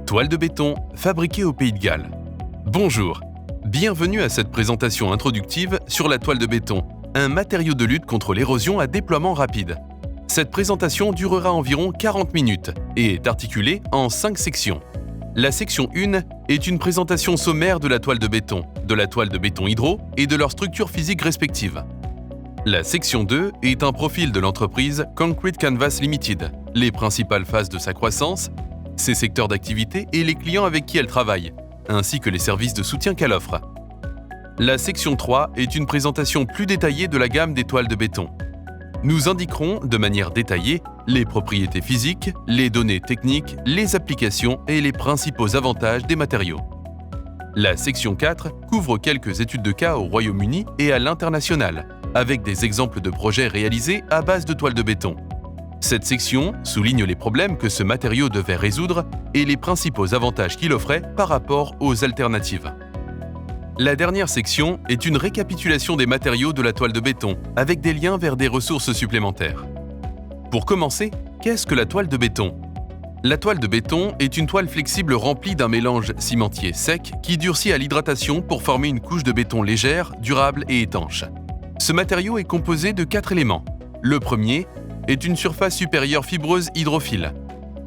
Toile de béton fabriquée au Pays de Galles. Bonjour, bienvenue à cette présentation introductive sur la toile de béton, un matériau de lutte contre l'érosion à déploiement rapide. Cette présentation durera environ 40 minutes et est articulée en 5 sections. La section 1 est une présentation sommaire de la toile de béton hydro et de leurs structures physiques respectives. La section 2 est un profil de l'entreprise Concrete Canvas Limited, les principales phases de sa croissance, ses secteurs d'activité et les clients avec qui elle travaille, ainsi que les services de soutien qu'elle offre. La section 3 est une présentation plus détaillée de la gamme des toiles de béton. Nous indiquerons de manière détaillée les propriétés physiques, les données techniques, les applications et les principaux avantages des matériaux. La section 4 couvre quelques études de cas au Royaume-Uni et à l'international, avec des exemples de projets réalisés à base de toiles de béton. Cette section souligne les problèmes que ce matériau devait résoudre et les principaux avantages qu'il offrait par rapport aux alternatives. La dernière section est une récapitulation des matériaux de la toile de béton, avec des liens vers des ressources supplémentaires. Pour commencer, qu'est-ce que la toile de béton ? La toile de béton est une toile flexible remplie d'un mélange cimentier sec qui durcit à l'hydratation pour former une couche de béton légère, durable et étanche. Ce matériau est composé de 4 éléments. Le premier est une surface supérieure fibreuse hydrophile.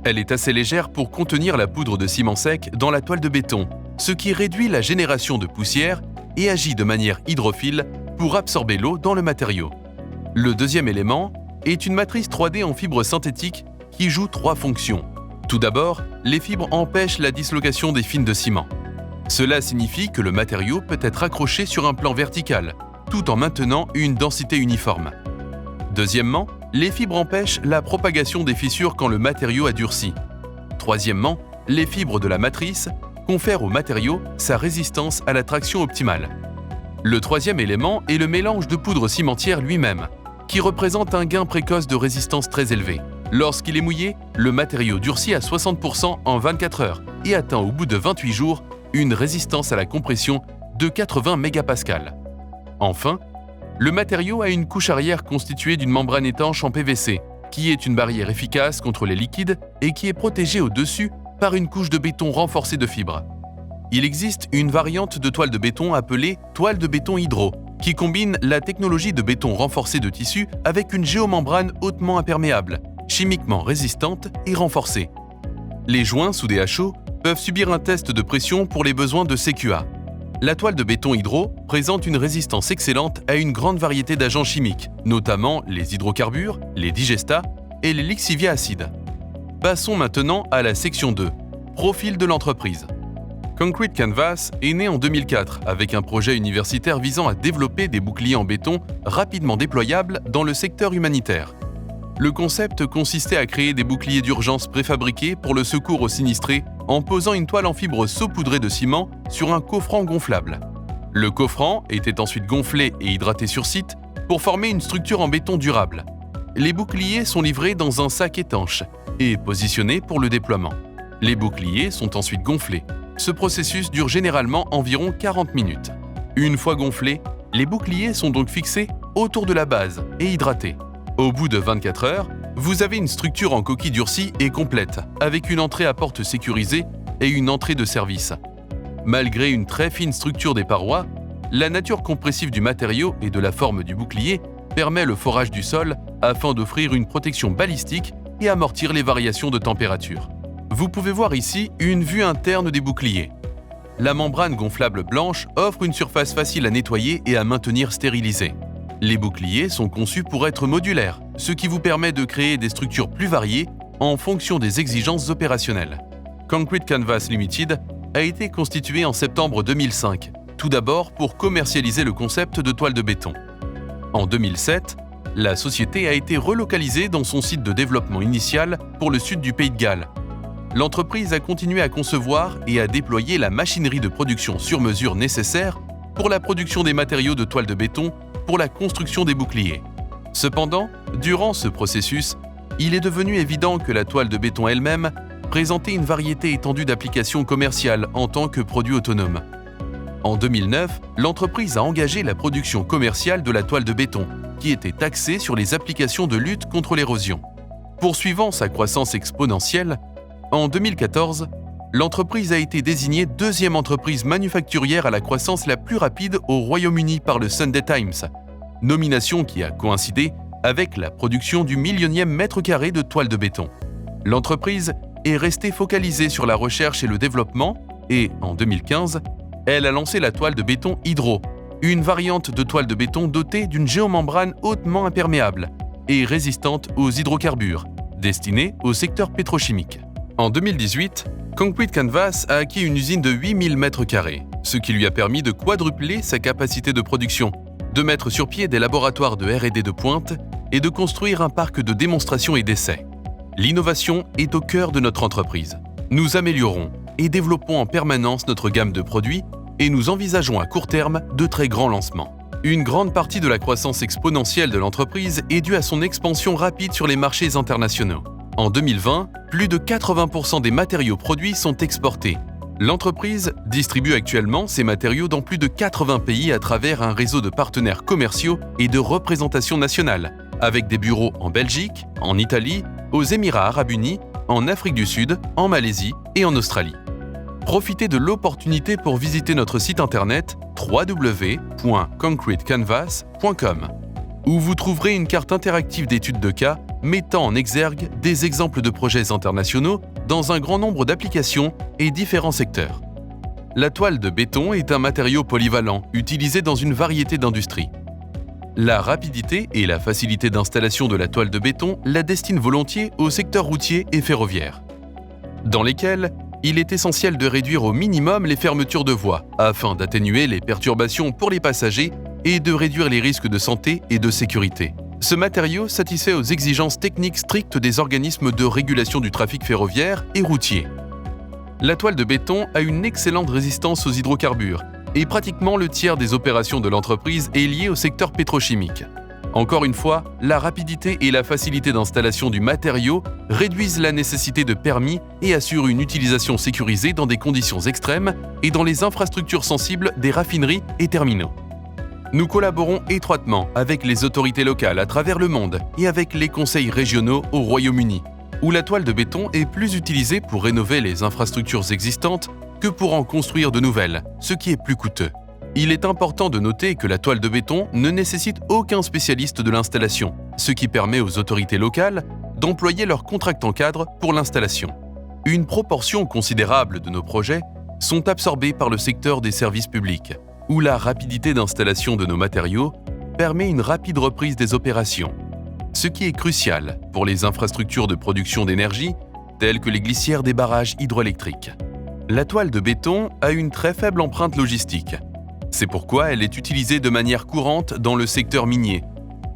Elle est assez légère pour contenir la poudre de ciment sec dans la toile de béton, ce qui réduit la génération de poussière et agit de manière hydrophile pour absorber l'eau dans le matériau. Le deuxième élément est une matrice 3D en fibres synthétiques qui joue 3 fonctions. Tout d'abord, les fibres empêchent la dislocation des fils de ciment. Cela signifie que le matériau peut être accroché sur un plan vertical, tout en maintenant une densité uniforme. Deuxièmement, les fibres empêchent la propagation des fissures quand le matériau a durci. Troisièmement, les fibres de la matrice confèrent au matériau sa résistance à la traction optimale. Le troisième élément est le mélange de poudre cimentière lui-même, qui représente un gain précoce de résistance très élevé. Lorsqu'il est mouillé, le matériau durcit à 60% en 24 heures et atteint au bout de 28 jours une résistance à la compression de 80 mégapascales. Enfin, le matériau a une couche arrière constituée d'une membrane étanche en PVC, qui est une barrière efficace contre les liquides et qui est protégée au-dessus par une couche de béton renforcée de fibres. Il existe une variante de toile de béton appelée toile de béton hydro, qui combine la technologie de béton renforcé de tissu avec une géomembrane hautement imperméable, chimiquement résistante et renforcée. Les joints soudés à chaud peuvent subir un test de pression pour les besoins de CQA. La toile de béton hydro présente une résistance excellente à une grande variété d'agents chimiques, notamment les hydrocarbures, les digestats et les lixiviats acides. Passons maintenant à la section 2, profil de l'entreprise. Concrete Canvas est né en 2004 avec un projet universitaire visant à développer des boucliers en béton rapidement déployables dans le secteur humanitaire. Le concept consistait à créer des boucliers d'urgence préfabriqués pour le secours aux sinistrés en posant une toile en fibre saupoudrée de ciment sur un coffrant gonflable. Le coffrant était ensuite gonflé et hydraté sur site pour former une structure en béton durable. Les boucliers sont livrés dans un sac étanche et positionnés pour le déploiement. Les boucliers sont ensuite gonflés. Ce processus dure généralement environ 40 minutes. Une fois gonflés, les boucliers sont donc fixés autour de la base et hydratés. Au bout de 24 heures, vous avez une structure en coquille durcie et complète, avec une entrée à porte sécurisée et une entrée de service. Malgré une très fine structure des parois, la nature compressive du matériau et de la forme du bouclier permet le forage du sol afin d'offrir une protection balistique et amortir les variations de température. Vous pouvez voir ici une vue interne des boucliers. La membrane gonflable blanche offre une surface facile à nettoyer et à maintenir stérilisée. Les boucliers sont conçus pour être modulaires, ce qui vous permet de créer des structures plus variées en fonction des exigences opérationnelles. Concrete Canvas Limited a été constitué en septembre 2005, tout d'abord pour commercialiser le concept de toile de béton. En 2007, la société a été relocalisée dans son site de développement initial pour le sud du Pays de Galles. L'entreprise a continué à concevoir et à déployer la machinerie de production sur mesure nécessaire pour la production des matériaux de toile de béton pour la construction des boucliers. Cependant, durant ce processus, il est devenu évident que la toile de béton elle-même présentait une variété étendue d'applications commerciales en tant que produit autonome. En 2009, l'entreprise a engagé la production commerciale de la toile de béton, qui était axée sur les applications de lutte contre l'érosion. Poursuivant sa croissance exponentielle, en 2014, L'entreprise a été désignée deuxième entreprise manufacturière à la croissance la plus rapide au Royaume-Uni par le Sunday Times, nomination qui a coïncidé avec la production du millionième mètre carré de toile de béton. L'entreprise est restée focalisée sur la recherche et le développement et, en 2015, elle a lancé la toile de béton Hydro, une variante de toile de béton dotée d'une géomembrane hautement imperméable et résistante aux hydrocarbures, destinée au secteur pétrochimique. En 2018, Concrete Canvas a acquis une usine de 8000 m², ce qui lui a permis de quadrupler sa capacité de production, de mettre sur pied des laboratoires de R&D de pointe et de construire un parc de démonstration et d'essais. L'innovation est au cœur de notre entreprise. Nous améliorons et développons en permanence notre gamme de produits et nous envisageons à court terme de très grands lancements. Une grande partie de la croissance exponentielle de l'entreprise est due à son expansion rapide sur les marchés internationaux. En 2020, plus de 80% des matériaux produits sont exportés. L'entreprise distribue actuellement ses matériaux dans plus de 80 pays à travers un réseau de partenaires commerciaux et de représentation nationale, avec des bureaux en Belgique, en Italie, aux Émirats arabes unis, en Afrique du Sud, en Malaisie et en Australie. Profitez de l'opportunité pour visiter notre site internet www.concretecanvas.com où vous trouverez une carte interactive d'études de cas mettant en exergue des exemples de projets internationaux dans un grand nombre d'applications et différents secteurs. La toile de béton est un matériau polyvalent utilisé dans une variété d'industries. La rapidité et la facilité d'installation de la toile de béton la destinent volontiers au secteur routier et ferroviaire, dans lesquels il est essentiel de réduire au minimum les fermetures de voies afin d'atténuer les perturbations pour les passagers et de réduire les risques de santé et de sécurité. Ce matériau satisfait aux exigences techniques strictes des organismes de régulation du trafic ferroviaire et routier. La toile de béton a une excellente résistance aux hydrocarbures et pratiquement le tiers des opérations de l'entreprise est lié au secteur pétrochimique. Encore une fois, la rapidité et la facilité d'installation du matériau réduisent la nécessité de permis et assurent une utilisation sécurisée dans des conditions extrêmes et dans les infrastructures sensibles des raffineries et terminaux. Nous collaborons étroitement avec les autorités locales à travers le monde et avec les conseils régionaux au Royaume-Uni, où la toile de béton est plus utilisée pour rénover les infrastructures existantes que pour en construire de nouvelles, ce qui est plus coûteux. Il est important de noter que la toile de béton ne nécessite aucun spécialiste de l'installation, ce qui permet aux autorités locales d'employer leurs contractants cadres pour l'installation. Une proportion considérable de nos projets sont absorbés par le secteur des services publics, où la rapidité d'installation de nos matériaux permet une rapide reprise des opérations, ce qui est crucial pour les infrastructures de production d'énergie telles que les glissières des barrages hydroélectriques. La toile de béton a une très faible empreinte logistique. C'est pourquoi elle est utilisée de manière courante dans le secteur minier,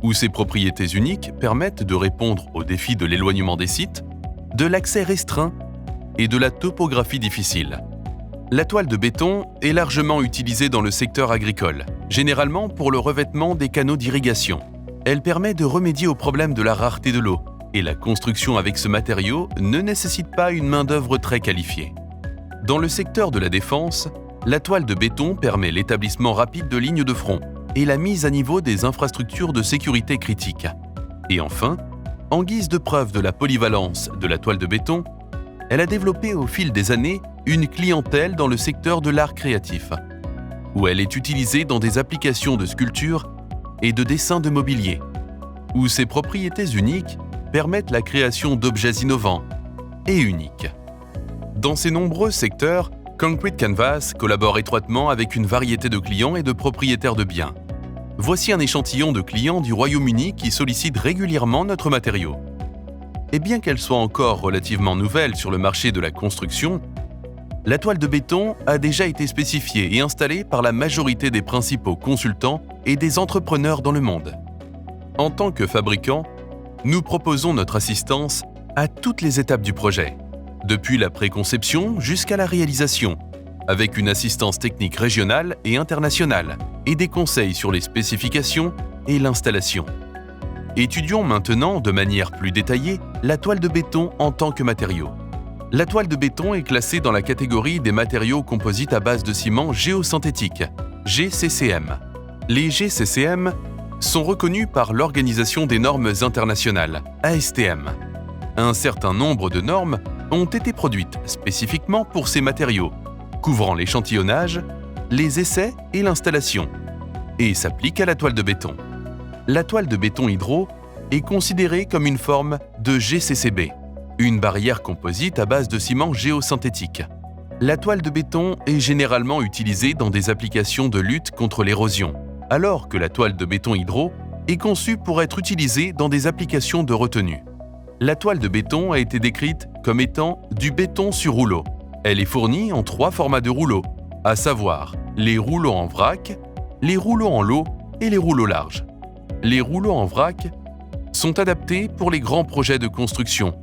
où ses propriétés uniques permettent de répondre aux défis de l'éloignement des sites, de l'accès restreint et de la topographie difficile. La toile de béton est largement utilisée dans le secteur agricole, généralement pour le revêtement des canaux d'irrigation. Elle permet de remédier au problème de la rareté de l'eau, et la construction avec ce matériau ne nécessite pas une main-d'œuvre très qualifiée. Dans le secteur de la défense, la toile de béton permet l'établissement rapide de lignes de front et la mise à niveau des infrastructures de sécurité critiques. Et enfin, en guise de preuve de la polyvalence de la toile de béton, elle a développé au fil des années une clientèle dans le secteur de l'art créatif, où elle est utilisée dans des applications de sculpture et de dessin de mobilier, où ses propriétés uniques permettent la création d'objets innovants et uniques. Dans ces nombreux secteurs, Concrete Canvas collabore étroitement avec une variété de clients et de propriétaires de biens. Voici un échantillon de clients du Royaume-Uni qui sollicitent régulièrement notre matériau. Et bien qu'elle soit encore relativement nouvelle sur le marché de la construction, la toile de béton a déjà été spécifiée et installée par la majorité des principaux consultants et des entrepreneurs dans le monde. En tant que fabricant, nous proposons notre assistance à toutes les étapes du projet, depuis la préconception jusqu'à la réalisation, avec une assistance technique régionale et internationale et des conseils sur les spécifications et l'installation. Étudions maintenant de manière plus détaillée la toile de béton en tant que matériau. La toile de béton est classée dans la catégorie des matériaux composites à base de ciment géosynthétique, GCCM. Les GCCM sont reconnus par l'Organisation des normes internationales, ASTM. Un certain nombre de normes ont été produites spécifiquement pour ces matériaux, couvrant l'échantillonnage, les essais et l'installation, et s'appliquent à la toile de béton. La toile de béton hydro est considérée comme une forme de GCCB, une barrière composite à base de ciment géosynthétique. La toile de béton est généralement utilisée dans des applications de lutte contre l'érosion, alors que la toile de béton hydro est conçue pour être utilisée dans des applications de retenue. La toile de béton a été décrite comme étant du béton sur rouleau. Elle est fournie en 3 formats de rouleaux, à savoir les rouleaux en vrac, les rouleaux en lot et les rouleaux larges. Les rouleaux en vrac sont adaptés pour les grands projets de construction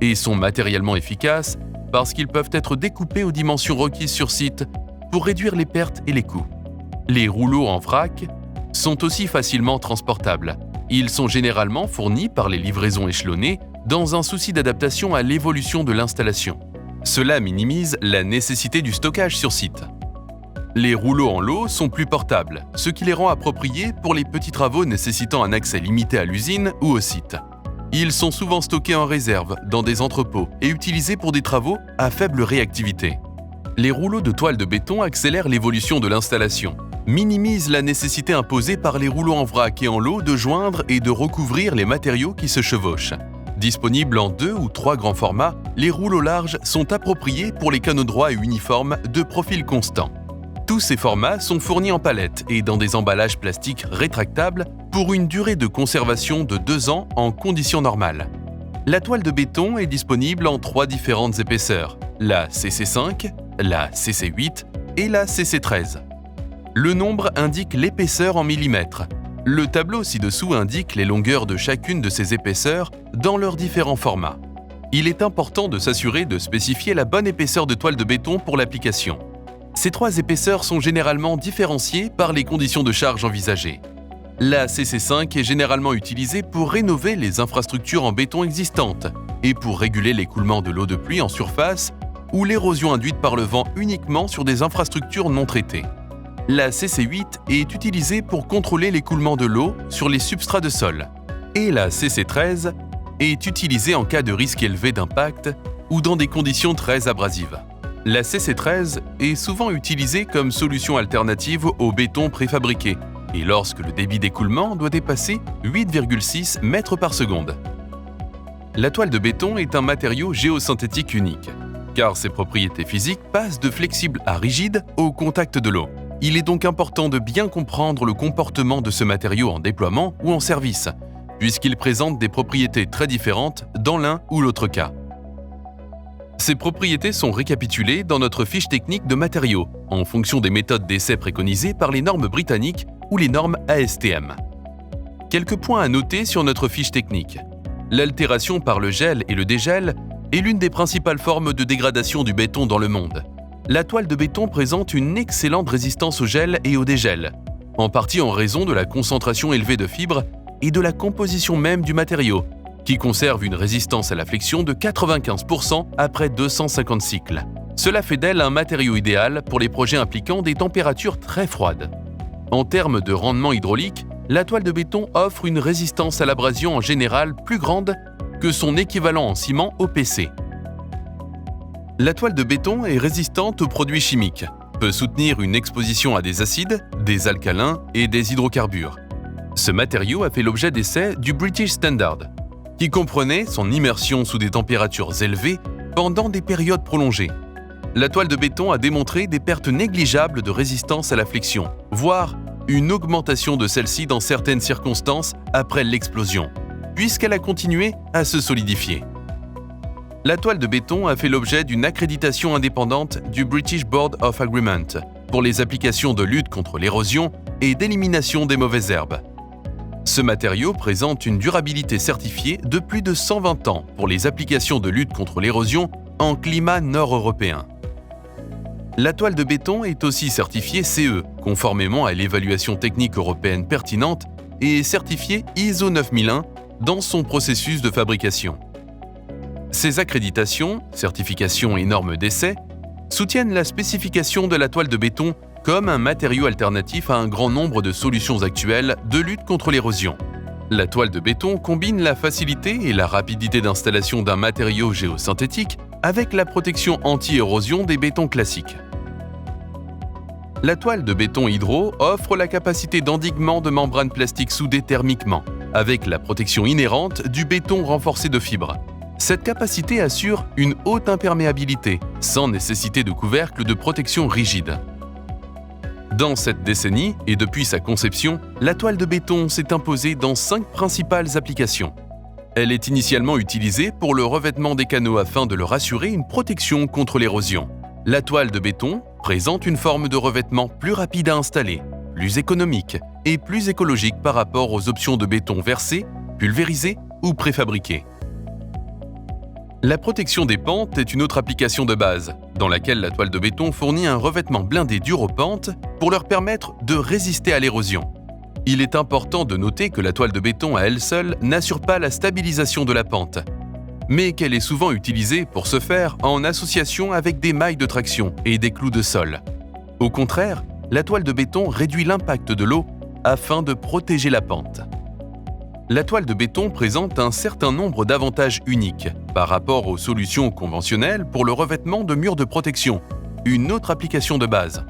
et sont matériellement efficaces parce qu'ils peuvent être découpés aux dimensions requises sur site pour réduire les pertes et les coûts. Les rouleaux en vrac sont aussi facilement transportables. Ils sont généralement fournis par les livraisons échelonnées dans un souci d'adaptation à l'évolution de l'installation. Cela minimise la nécessité du stockage sur site. Les rouleaux en lot sont plus portables, ce qui les rend appropriés pour les petits travaux nécessitant un accès limité à l'usine ou au site. Ils sont souvent stockés en réserve dans des entrepôts et utilisés pour des travaux à faible réactivité. Les rouleaux de toile de béton accélèrent l'évolution de l'installation, minimisent la nécessité imposée par les rouleaux en vrac et en lot de joindre et de recouvrir les matériaux qui se chevauchent. Disponibles en 2 ou 3 grands formats, les rouleaux larges sont appropriés pour les canaux droits et uniformes de profil constant. Tous ces formats sont fournis en palettes et dans des emballages plastiques rétractables pour une durée de conservation de 2 ans en conditions normales. La toile de béton est disponible en 3 différentes épaisseurs, la CC5, la CC8 et la CC13. Le nombre indique l'épaisseur en millimètres. Le tableau ci-dessous indique les longueurs de chacune de ces épaisseurs dans leurs différents formats. Il est important de s'assurer de spécifier la bonne épaisseur de toile de béton pour l'application. Ces 3 épaisseurs sont généralement différenciées par les conditions de charge envisagées. La CC5 est généralement utilisée pour rénover les infrastructures en béton existantes et pour réguler l'écoulement de l'eau de pluie en surface ou l'érosion induite par le vent uniquement sur des infrastructures non traitées. La CC8 est utilisée pour contrôler l'écoulement de l'eau sur les substrats de sol. Et la CC13 est utilisée en cas de risque élevé d'impact ou dans des conditions très abrasives. La CC13 est souvent utilisée comme solution alternative au béton préfabriqué et lorsque le débit d'écoulement doit dépasser 8,6 mètres par seconde. La toile de béton est un matériau géosynthétique unique, car ses propriétés physiques passent de flexible à rigide au contact de l'eau. Il est donc important de bien comprendre le comportement de ce matériau en déploiement ou en service, puisqu'il présente des propriétés très différentes dans l'un ou l'autre cas. Ces propriétés sont récapitulées dans notre fiche technique de matériaux, en fonction des méthodes d'essai préconisées par les normes britanniques ou les normes ASTM. Quelques points à noter sur notre fiche technique. L'altération par le gel et le dégel est l'une des principales formes de dégradation du béton dans le monde. La toile de béton présente une excellente résistance au gel et au dégel, en partie en raison de la concentration élevée de fibres et de la composition même du matériau, qui conserve une résistance à la flexion de 95% après 250 cycles. Cela fait d'elle un matériau idéal pour les projets impliquant des températures très froides. En termes de rendement hydraulique, la toile de béton offre une résistance à l'abrasion en général plus grande que son équivalent en ciment OPC. La toile de béton est résistante aux produits chimiques, peut soutenir une exposition à des acides, des alcalins et des hydrocarbures. Ce matériau a fait l'objet d'essais du British Standard, qui comprenait son immersion sous des températures élevées pendant des périodes prolongées. La toile de béton a démontré des pertes négligeables de résistance à la flexion, voire une augmentation de celle-ci dans certaines circonstances après l'explosion, puisqu'elle a continué à se solidifier. La toile de béton a fait l'objet d'une accréditation indépendante du British Board of Agreement pour les applications de lutte contre l'érosion et d'élimination des mauvaises herbes. Ce matériau présente une durabilité certifiée de plus de 120 ans pour les applications de lutte contre l'érosion en climat nord-européen. La toile de béton est aussi certifiée CE, conformément à l'évaluation technique européenne pertinente, et est certifiée ISO 9001 dans son processus de fabrication. Ces accréditations, certifications et normes d'essai soutiennent la spécification de la toile de béton comme un matériau alternatif à un grand nombre de solutions actuelles de lutte contre l'érosion. La toile de béton combine la facilité et la rapidité d'installation d'un matériau géosynthétique avec la protection anti-érosion des bétons classiques. La toile de béton hydro offre la capacité d'endiguement de membranes plastiques soudées thermiquement, avec la protection inhérente du béton renforcé de fibres. Cette capacité assure une haute imperméabilité, sans nécessité de couvercle de protection rigide. Dans cette décennie, et depuis sa conception, la toile de béton s'est imposée dans 5 principales applications. Elle est initialement utilisée pour le revêtement des canaux afin de leur assurer une protection contre l'érosion. La toile de béton présente une forme de revêtement plus rapide à installer, plus économique et plus écologique par rapport aux options de béton versé, pulvérisé ou préfabriqué. La protection des pentes est une autre application de base, dans laquelle la toile de béton fournit un revêtement blindé dur aux pentes pour leur permettre de résister à l'érosion. Il est important de noter que la toile de béton à elle seule n'assure pas la stabilisation de la pente, mais qu'elle est souvent utilisée pour ce faire en association avec des mailles de traction et des clous de sol. Au contraire, la toile de béton réduit l'impact de l'eau afin de protéger la pente. La toile de béton présente un certain nombre d'avantages uniques par rapport aux solutions conventionnelles pour le revêtement de murs de protection, une autre application de base.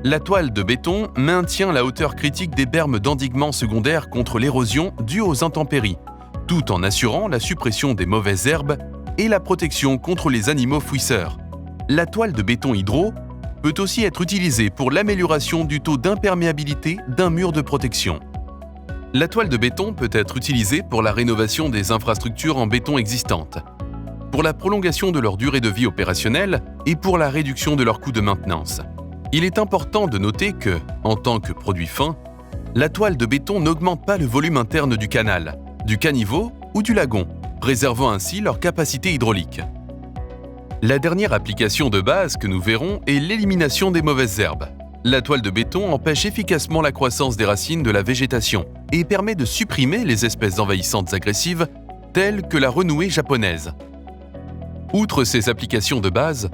La toile de béton maintient la hauteur critique des bermes d'endiguement secondaire contre l'érosion due aux intempéries, tout en assurant la suppression des mauvaises herbes et la protection contre les animaux fouisseurs. La toile de béton hydro peut aussi être utilisée pour l'amélioration du taux d'imperméabilité d'un mur de protection. La toile de béton peut être utilisée pour la rénovation des infrastructures en béton existantes, pour la prolongation de leur durée de vie opérationnelle et pour la réduction de leurs coûts de maintenance. Il est important de noter que, en tant que produit fin, la toile de béton n'augmente pas le volume interne du canal, du caniveau ou du lagon, préservant ainsi leur capacité hydraulique. La dernière application de base que nous verrons est l'élimination des mauvaises herbes. La toile de béton empêche efficacement la croissance des racines de la végétation et permet de supprimer les espèces envahissantes agressives telles que la renouée japonaise. Outre ces applications de base,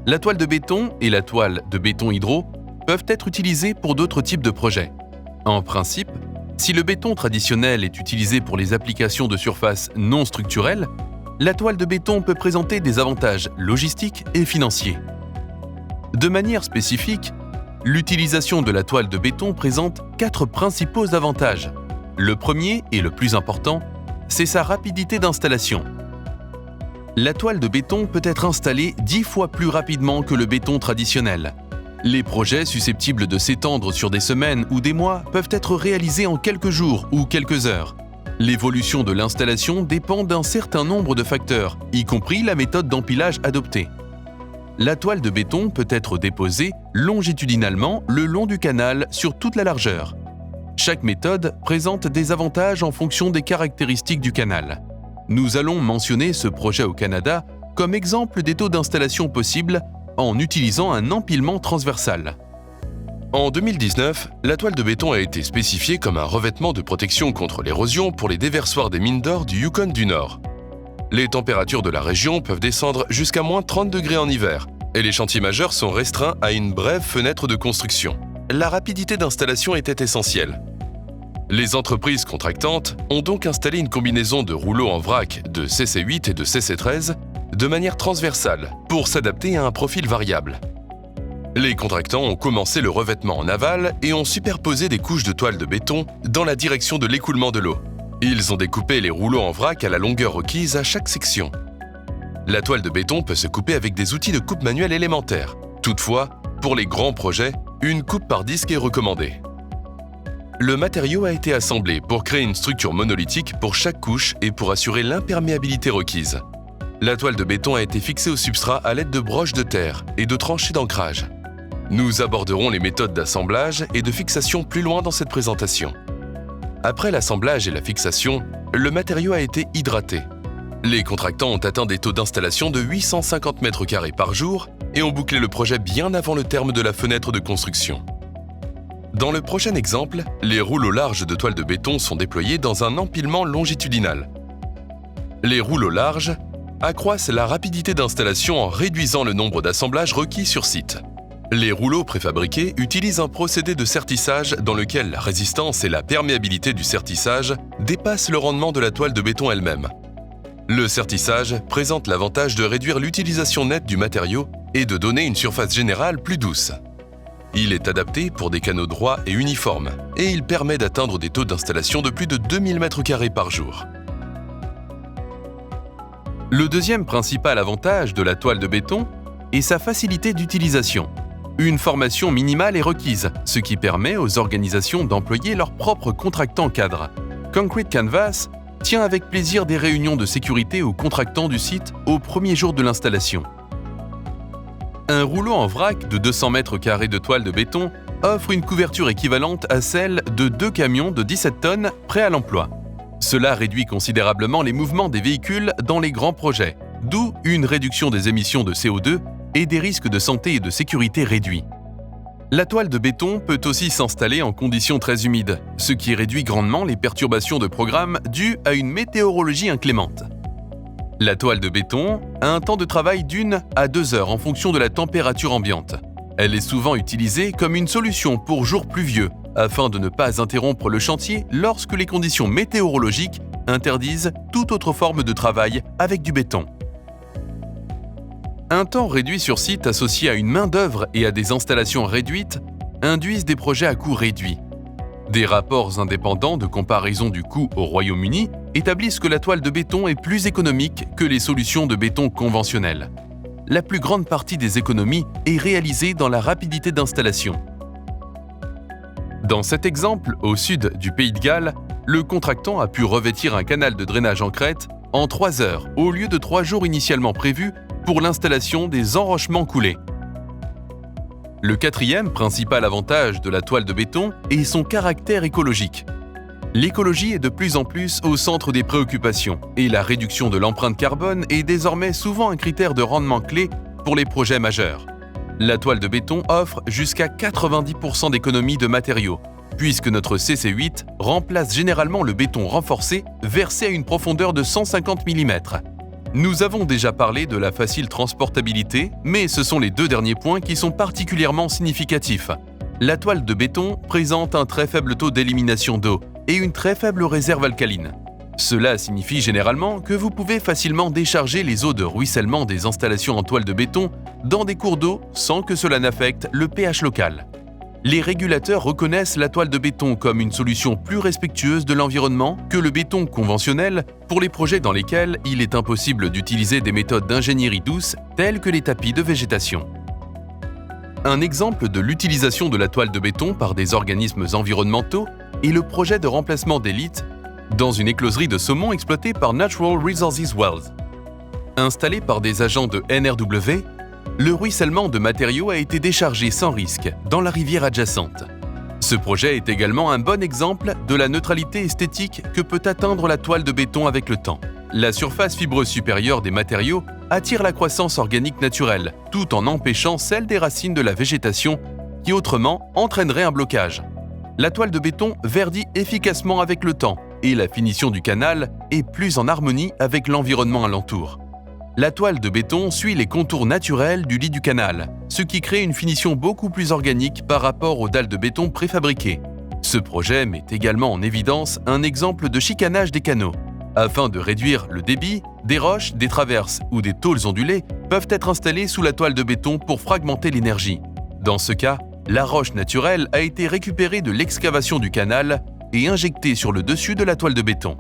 la toile de béton et la toile de béton hydro peuvent être utilisées pour d'autres types de projets. En principe, si le béton traditionnel est utilisé pour les applications de surface non structurelles, la toile de béton peut présenter des avantages logistiques et financiers. De manière spécifique, l'utilisation de la toile de béton présente 4 principaux avantages. Le premier et le plus important, c'est sa rapidité d'installation. La toile de béton peut être installée 10 fois plus rapidement que le béton traditionnel. Les projets susceptibles de s'étendre sur des semaines ou des mois peuvent être réalisés en quelques jours ou quelques heures. L'évolution de l'installation dépend d'un certain nombre de facteurs, y compris la méthode d'empilage adoptée. La toile de béton peut être déposée longitudinalement le long du canal sur toute la largeur. Chaque méthode présente des avantages en fonction des caractéristiques du canal. Nous allons mentionner ce projet au Canada comme exemple des taux d'installation possibles en utilisant un empilement transversal. En 2019, la toile de béton a été spécifiée comme un revêtement de protection contre l'érosion pour les déversoirs des mines d'or du Yukon du Nord. Les températures de la région peuvent descendre jusqu'à moins 30 degrés en hiver, et les chantiers majeurs sont restreints à une brève fenêtre de construction. La rapidité d'installation était essentielle. Les entreprises contractantes ont donc installé une combinaison de rouleaux en vrac de CC8 et de CC13 de manière transversale pour s'adapter à un profil variable. Les contractants ont commencé le revêtement en aval et ont superposé des couches de toile de béton dans la direction de l'écoulement de l'eau. Ils ont découpé les rouleaux en vrac à la longueur requise à chaque section. La toile de béton peut se couper avec des outils de coupe manuelle élémentaires. Toutefois, pour les grands projets, une coupe par disque est recommandée. Le matériau a été assemblé pour créer une structure monolithique pour chaque couche et pour assurer l'imperméabilité requise. La toile de béton a été fixée au substrat à l'aide de broches de terre et de tranchées d'ancrage. Nous aborderons les méthodes d'assemblage et de fixation plus loin dans cette présentation. Après l'assemblage et la fixation, le matériau a été hydraté. Les contractants ont atteint des taux d'installation de 850 m² par jour et ont bouclé le projet bien avant le terme de la fenêtre de construction. Dans le prochain exemple, les rouleaux larges de toile de béton sont déployés dans un empilement longitudinal. Les rouleaux larges accroissent la rapidité d'installation en réduisant le nombre d'assemblages requis sur site. Les rouleaux préfabriqués utilisent un procédé de sertissage dans lequel la résistance et la perméabilité du sertissage dépassent le rendement de la toile de béton elle-même. Le sertissage présente l'avantage de réduire l'utilisation nette du matériau et de donner une surface générale plus douce. Il est adapté pour des canaux droits et uniformes et il permet d'atteindre des taux d'installation de plus de 2000 m² par jour. Le deuxième principal avantage de la toile de béton est sa facilité d'utilisation. Une formation minimale est requise, ce qui permet aux organisations d'employer leurs propres contractants cadres. Concrete Canvas tient avec plaisir des réunions de sécurité aux contractants du site au premier jour de l'installation. Un rouleau en vrac de 200 m² de toile de béton offre une couverture équivalente à celle de 2 camions de 17 tonnes prêts à l'emploi. Cela réduit considérablement les mouvements des véhicules dans les grands projets, d'où une réduction des émissions de CO2 et des risques de santé et de sécurité réduits. La toile de béton peut aussi s'installer en conditions très humides, ce qui réduit grandement les perturbations de programme dues à une météorologie inclémente. La toile de béton a un temps de travail d'1 à 2 heures en fonction de la température ambiante. Elle est souvent utilisée comme une solution pour jours pluvieux, afin de ne pas interrompre le chantier lorsque les conditions météorologiques interdisent toute autre forme de travail avec du béton. Un temps réduit sur site associé à une main-d'œuvre et à des installations réduites induisent des projets à coût réduit. Des rapports indépendants de comparaison du coût au Royaume-Uni établissent que la toile de béton est plus économique que les solutions de béton conventionnelles. La plus grande partie des économies est réalisée dans la rapidité d'installation. Dans cet exemple, au sud du Pays de Galles, le contractant a pu revêtir un canal de drainage en crête en 3 heures au lieu de 3 jours initialement prévus pour l'installation des enrochements coulés. Le quatrième principal avantage de la toile de béton est son caractère écologique. L'écologie est de plus en plus au centre des préoccupations et la réduction de l'empreinte carbone est désormais souvent un critère de rendement clé pour les projets majeurs. La toile de béton offre jusqu'à 90% d'économie de matériaux, puisque notre CC8 remplace généralement le béton renforcé versé à une profondeur de 150 mm. Nous avons déjà parlé de la facile transportabilité, mais ce sont les 2 derniers points qui sont particulièrement significatifs. La toile de béton présente un très faible taux d'élimination d'eau et une très faible réserve alcaline. Cela signifie généralement que vous pouvez facilement décharger les eaux de ruissellement des installations en toile de béton dans des cours d'eau sans que cela n'affecte le pH local. Les régulateurs reconnaissent la toile de béton comme une solution plus respectueuse de l'environnement que le béton conventionnel pour les projets dans lesquels il est impossible d'utiliser des méthodes d'ingénierie douce telles que les tapis de végétation. Un exemple de l'utilisation de la toile de béton par des organismes environnementaux est le projet de remplacement d'élite dans une écloserie de saumon exploitée par Natural Resources Wales. Installé par des agents de NRW, le ruissellement de matériaux a été déchargé sans risque dans la rivière adjacente. Ce projet est également un bon exemple de la neutralité esthétique que peut atteindre la toile de béton avec le temps. La surface fibreuse supérieure des matériaux attire la croissance organique naturelle, tout en empêchant celle des racines de la végétation qui autrement entraînerait un blocage. La toile de béton verdit efficacement avec le temps et la finition du canal est plus en harmonie avec l'environnement alentour. La toile de béton suit les contours naturels du lit du canal, ce qui crée une finition beaucoup plus organique par rapport aux dalles de béton préfabriquées. Ce projet met également en évidence un exemple de chicanage des canaux. Afin de réduire le débit, des roches, des traverses ou des tôles ondulées peuvent être installées sous la toile de béton pour fragmenter l'énergie. Dans ce cas, la roche naturelle a été récupérée de l'excavation du canal et injectée sur le dessus de la toile de béton.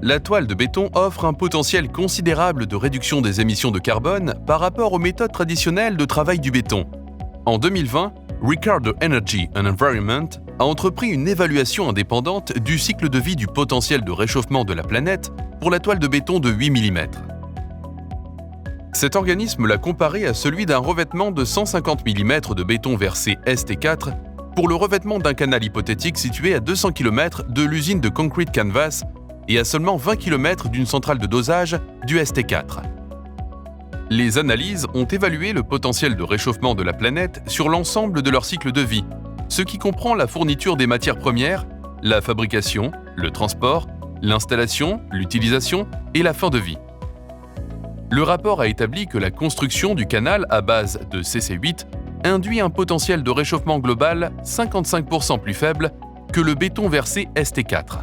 La toile de béton offre un potentiel considérable de réduction des émissions de carbone par rapport aux méthodes traditionnelles de travail du béton. En 2020, Ricardo Energy and Environment a entrepris une évaluation indépendante du cycle de vie du potentiel de réchauffement de la planète pour la toile de béton de 8 mm. Cet organisme l'a comparé à celui d'un revêtement de 150 mm de béton versé ST4 pour le revêtement d'un canal hypothétique situé à 200 km de l'usine de Concrete Canvas et à seulement 20 km d'une centrale de dosage du ST4. Les analyses ont évalué le potentiel de réchauffement de la planète sur l'ensemble de leur cycle de vie, ce qui comprend la fourniture des matières premières, la fabrication, le transport, l'installation, l'utilisation et la fin de vie. Le rapport a établi que la construction du canal à base de CC8 induit un potentiel de réchauffement global 55% plus faible que le béton versé ST4.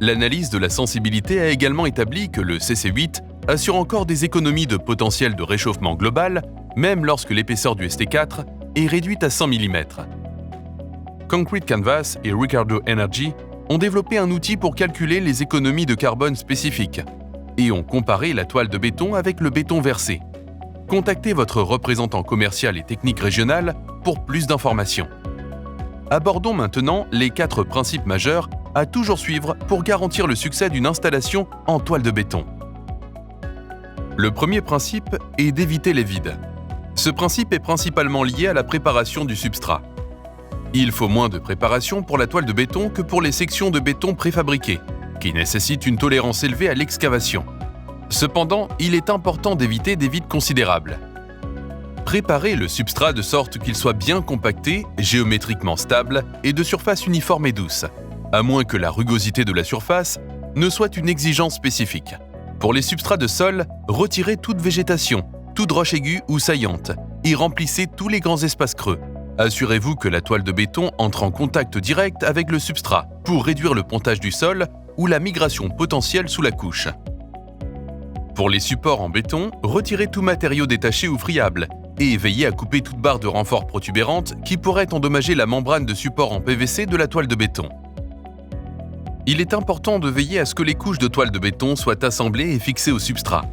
L'analyse de la sensibilité a également établi que le CC8 assure encore des économies de potentiel de réchauffement global, même lorsque l'épaisseur du ST4 est réduite à 100 mm. Concrete Canvas et Ricardo Energy ont développé un outil pour calculer les économies de carbone spécifiques et ont comparé la toile de béton avec le béton versé. Contactez votre représentant commercial et technique régional pour plus d'informations. Abordons maintenant les 4 principes majeurs à toujours suivre pour garantir le succès d'une installation en toile de béton. Le premier principe est d'éviter les vides. Ce principe est principalement lié à la préparation du substrat. Il faut moins de préparation pour la toile de béton que pour les sections de béton préfabriquées, qui nécessitent une tolérance élevée à l'excavation. Cependant, il est important d'éviter des vides considérables. Préparez le substrat de sorte qu'il soit bien compacté, géométriquement stable et de surface uniforme et douce, à moins que la rugosité de la surface ne soit une exigence spécifique. Pour les substrats de sol, retirez toute végétation, toute roche aiguë ou saillante, et remplissez tous les grands espaces creux. Assurez-vous que la toile de béton entre en contact direct avec le substrat pour réduire le pontage du sol ou la migration potentielle sous la couche. Pour les supports en béton, retirez tout matériau détaché ou friable et veillez à couper toute barre de renfort protubérante qui pourrait endommager la membrane de support en PVC de la toile de béton. Il est important de veiller à ce que les couches de toile de béton soient assemblées et fixées au substrat.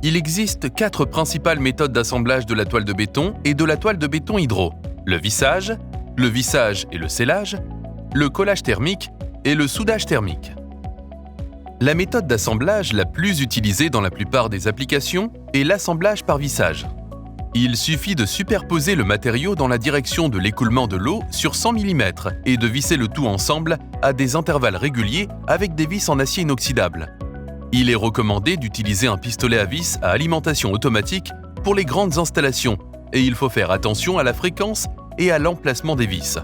Il existe 4 principales méthodes d'assemblage de la toile de béton et de la toile de béton hydro: le vissage et le scellage, le collage thermique et le soudage thermique. La méthode d'assemblage la plus utilisée dans la plupart des applications est l'assemblage par vissage. Il suffit de superposer le matériau dans la direction de l'écoulement de l'eau sur 100 mm et de visser le tout ensemble à des intervalles réguliers avec des vis en acier inoxydable. Il est recommandé d'utiliser un pistolet à vis à alimentation automatique pour les grandes installations et il faut faire attention à la fréquence et à l'emplacement des vis.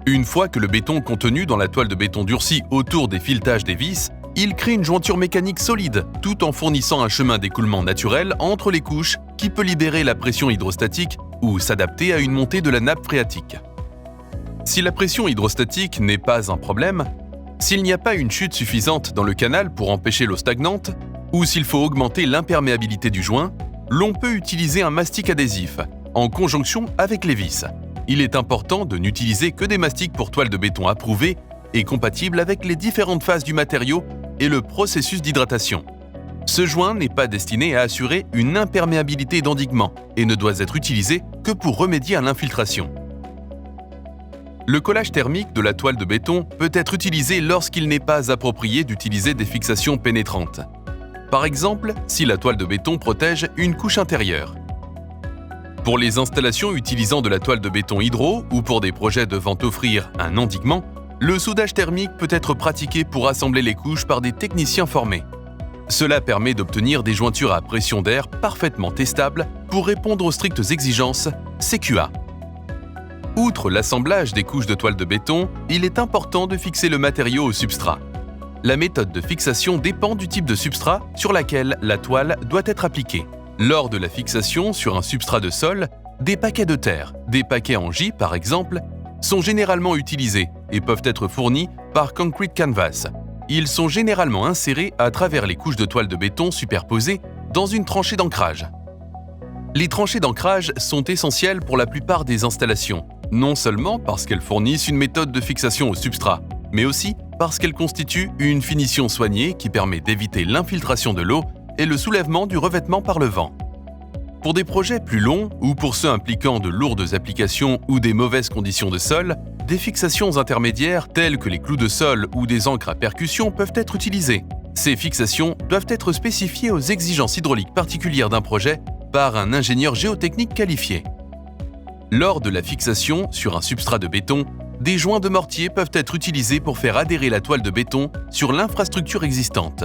Une fois que le béton contenu dans la toile de béton durcit autour des filetages des vis, il crée une jointure mécanique solide tout en fournissant un chemin d'écoulement naturel entre les couches qui peut libérer la pression hydrostatique ou s'adapter à une montée de la nappe phréatique. Si la pression hydrostatique n'est pas un problème, s'il n'y a pas une chute suffisante dans le canal pour empêcher l'eau stagnante, ou s'il faut augmenter l'imperméabilité du joint, l'on peut utiliser un mastic adhésif, en conjonction avec les vis. Il est important de n'utiliser que des mastiques pour toile de béton approuvés et compatibles avec les différentes phases du matériau et le processus d'hydratation. Ce joint n'est pas destiné à assurer une imperméabilité d'endiguement et ne doit être utilisé que pour remédier à l'infiltration. Le collage thermique de la toile de béton peut être utilisé lorsqu'il n'est pas approprié d'utiliser des fixations pénétrantes. Par exemple, si la toile de béton protège une couche intérieure. Pour les installations utilisant de la toile de béton hydro ou pour des projets devant offrir un endiguement, le soudage thermique peut être pratiqué pour assembler les couches par des techniciens formés. Cela permet d'obtenir des jointures à pression d'air parfaitement testables pour répondre aux strictes exigences CQA. Outre l'assemblage des couches de toile de béton, il est important de fixer le matériau au substrat. La méthode de fixation dépend du type de substrat sur laquelle la toile doit être appliquée. Lors de la fixation sur un substrat de sol, des paquets de terre, des paquets en J par exemple, sont généralement utilisés et peuvent être fournis par Concrete Canvas. Ils sont généralement insérés à travers les couches de toile de béton superposées dans une tranchée d'ancrage. Les tranchées d'ancrage sont essentielles pour la plupart des installations, non seulement parce qu'elles fournissent une méthode de fixation au substrat, mais aussi parce qu'elles constituent une finition soignée qui permet d'éviter l'infiltration de l'eau et le soulèvement du revêtement par le vent. Pour des projets plus longs ou pour ceux impliquant de lourdes applications ou des mauvaises conditions de sol, des fixations intermédiaires telles que les clous de sol ou des ancres à percussion peuvent être utilisées. Ces fixations doivent être spécifiées aux exigences hydrauliques particulières d'un projet par un ingénieur géotechnique qualifié. Lors de la fixation sur un substrat de béton, des joints de mortier peuvent être utilisés pour faire adhérer la toile de béton sur l'infrastructure existante.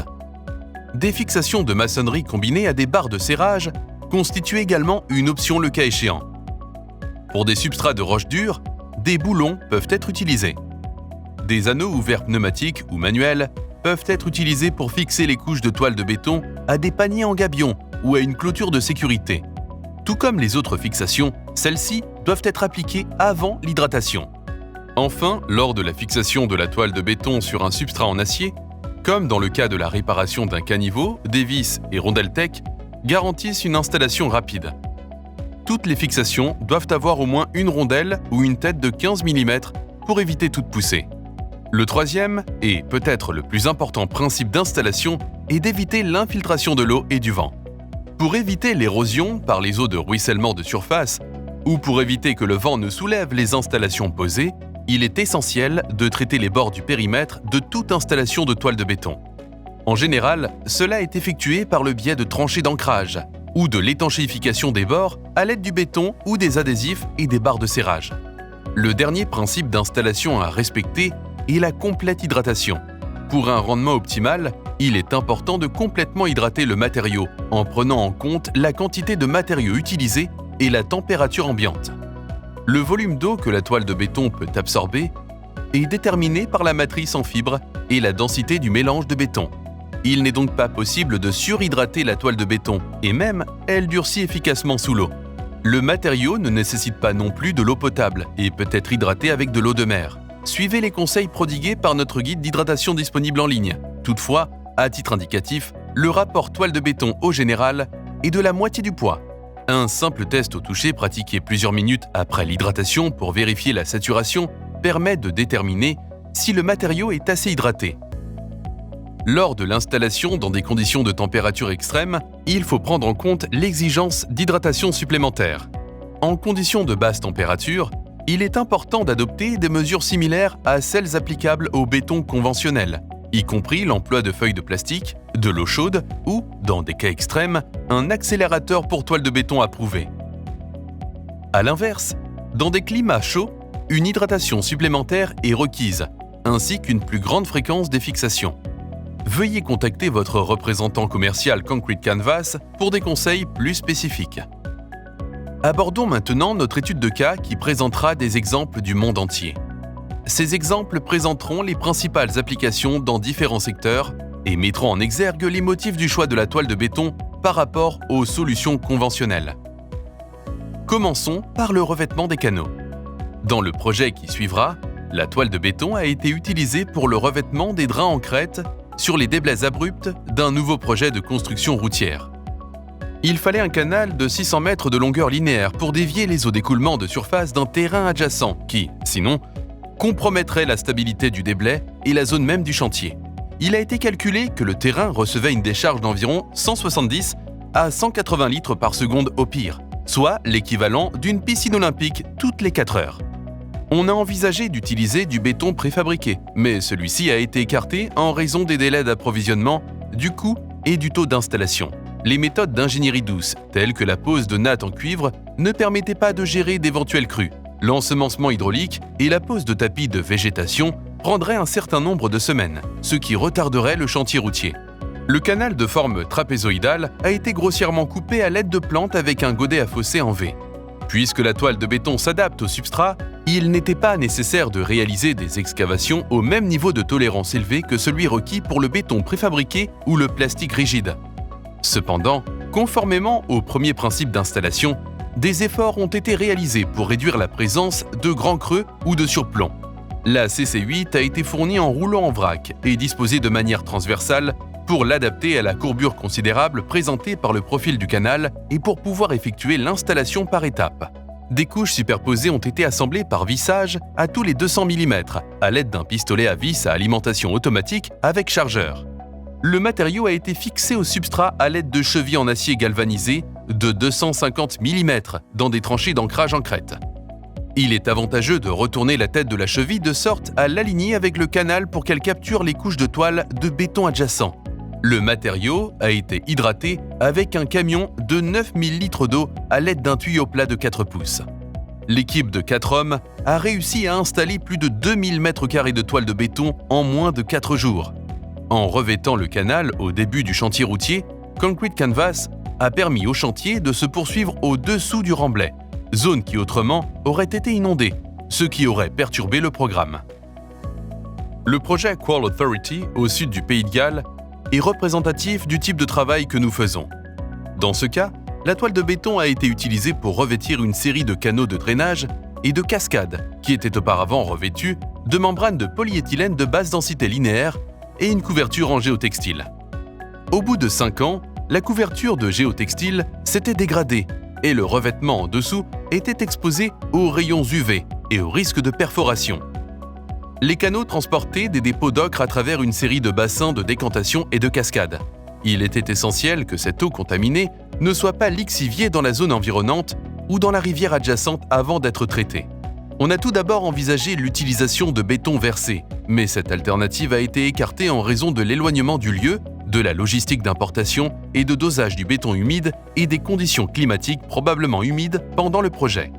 Des fixations de maçonnerie combinées à des barres de serrage constituent également une option le cas échéant. Pour des substrats de roche dure, des boulons peuvent être utilisés. Des anneaux ouverts pneumatiques ou manuels peuvent être utilisés pour fixer les couches de toile de béton à des paniers en gabion ou à une clôture de sécurité. Tout comme les autres fixations, Celles-ci doivent être appliquées avant l'hydratation. Enfin, lors de la fixation de la toile de béton sur un substrat en acier, comme dans le cas de la réparation d'un caniveau, des vis et rondelles tech, garantissent une installation rapide. Toutes les fixations doivent avoir au moins une rondelle ou une tête de 15 mm pour éviter toute poussée. Le troisième, et peut-être le plus important principe d'installation, est d'éviter l'infiltration de l'eau et du vent. Pour éviter l'érosion par les eaux de ruissellement de surface, ou pour éviter que le vent ne soulève les installations posées, il est essentiel de traiter les bords du périmètre de toute installation de toile de béton. En général, cela est effectué par le biais de tranchées d'ancrage ou de l'étanchéification des bords à l'aide du béton ou des adhésifs et des barres de serrage. Le dernier principe d'installation à respecter est la complète hydratation. Pour un rendement optimal, il est important de complètement hydrater le matériau en prenant en compte la quantité de matériaux utilisés et la température ambiante. Le volume d'eau que la toile de béton peut absorber est déterminé par la matrice en fibre et la densité du mélange de béton. Il n'est donc pas possible de surhydrater la toile de béton et même, elle durcit efficacement sous l'eau. Le matériau ne nécessite pas non plus de l'eau potable et peut être hydraté avec de l'eau de mer. Suivez les conseils prodigués par notre guide d'hydratation disponible en ligne. Toutefois, à titre indicatif, le rapport toile de béton eau générale est de la moitié du poids. Un simple test au toucher pratiqué plusieurs minutes après l'hydratation pour vérifier la saturation permet de déterminer si le matériau est assez hydraté. Lors de l'installation dans des conditions de température extrême, il faut prendre en compte l'exigence d'hydratation supplémentaire. En conditions de basse température, il est important d'adopter des mesures similaires à celles applicables au béton conventionnel, y compris l'emploi de feuilles de plastique, de l'eau chaude ou, dans des cas extrêmes, un accélérateur pour toile de béton approuvé. A l'inverse, dans des climats chauds, une hydratation supplémentaire est requise, ainsi qu'une plus grande fréquence des fixations. Veuillez contacter votre représentant commercial Concrete Canvas pour des conseils plus spécifiques. Abordons maintenant notre étude de cas qui présentera des exemples du monde entier. Ces exemples présenteront les principales applications dans différents secteurs et mettront en exergue les motifs du choix de la toile de béton par rapport aux solutions conventionnelles. Commençons par le revêtement des canaux. Dans le projet qui suivra, la toile de béton a été utilisée pour le revêtement des drains en crête sur les déblais abrupts d'un nouveau projet de construction routière. Il fallait un canal de 600 mètres de longueur linéaire pour dévier les eaux d'écoulement de surface d'un terrain adjacent qui, sinon, compromettrait la stabilité du déblai et la zone même du chantier. Il a été calculé que le terrain recevait une décharge d'environ 170 à 180 litres par seconde au pire, soit l'équivalent d'une piscine olympique toutes les 4 heures. On a envisagé d'utiliser du béton préfabriqué, mais celui-ci a été écarté en raison des délais d'approvisionnement, du coût et du taux d'installation. Les méthodes d'ingénierie douce, telles que la pose de nattes en cuivre, ne permettaient pas de gérer d'éventuelles crues. L'ensemencement hydraulique et la pose de tapis de végétation prendraient un certain nombre de semaines, ce qui retarderait le chantier routier. Le canal de forme trapézoïdale a été grossièrement coupé à l'aide de plantes avec un godet à fossé en V. Puisque la toile de béton s'adapte au substrat, il n'était pas nécessaire de réaliser des excavations au même niveau de tolérance élevé que celui requis pour le béton préfabriqué ou le plastique rigide. Cependant, conformément au premier principe d'installation, des efforts ont été réalisés pour réduire la présence de grands creux ou de surplomb. La CC8 a été fournie en rouleau en vrac et disposée de manière transversale pour l'adapter à la courbure considérable présentée par le profil du canal et pour pouvoir effectuer l'installation par étapes. Des couches superposées ont été assemblées par vissage à tous les 200 mm à l'aide d'un pistolet à vis à alimentation automatique avec chargeur. Le matériau a été fixé au substrat à l'aide de chevilles en acier galvanisé de 250 mm dans des tranchées d'ancrage en crête. Il est avantageux de retourner la tête de la cheville de sorte à l'aligner avec le canal pour qu'elle capture les couches de toile de béton adjacent. Le matériau a été hydraté avec un camion de 9000 litres d'eau à l'aide d'un tuyau plat de 4 pouces. L'équipe de 4 hommes a réussi à installer plus de 2000 m² de toile de béton en moins de 4 jours. En revêtant le canal au début du chantier routier, Concrete Canvas a permis au chantier de se poursuivre au-dessous du remblai, zone qui autrement aurait été inondée, ce qui aurait perturbé le programme. Le projet Qual Authority au sud du Pays de Galles est représentatif du type de travail que nous faisons. Dans ce cas, la toile de béton a été utilisée pour revêtir une série de canaux de drainage et de cascades qui étaient auparavant revêtus de membranes de polyéthylène de basse densité linéaire et une couverture en géotextile. Au bout de 5 ans, la couverture de géotextile s'était dégradée et le revêtement en dessous était exposé aux rayons UV et au risque de perforation. Les canaux transportaient des dépôts d'ocre à travers une série de bassins de décantation et de cascades. Il était essentiel que cette eau contaminée ne soit pas lixiviée dans la zone environnante ou dans la rivière adjacente avant d'être traitée. On a tout d'abord envisagé l'utilisation de béton versé, mais cette alternative a été écartée en raison de l'éloignement du lieu, de la logistique d'importation et de dosage du béton humide et des conditions climatiques probablement humides pendant le projet.